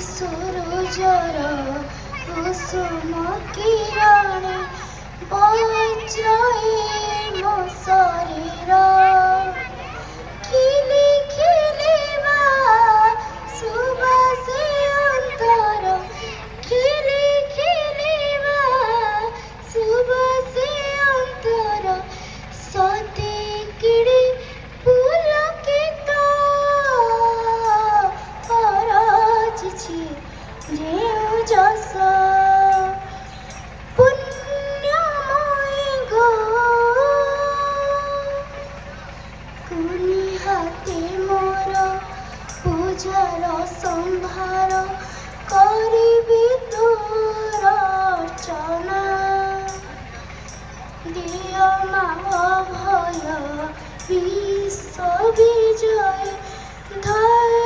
सूरजर कुसुम किरण बज्राए मो शरीर खिली खिलिबा सुबासे अंतर खिली खिलिबा सुबासे अंतर सती किड़ी पुलकित पराजिछि जेउ जस पुण्यमय गो कुनी हाते मोर पूजार संभार करिबि तोर अर्चना दिय मा अभय विश्व विजय धर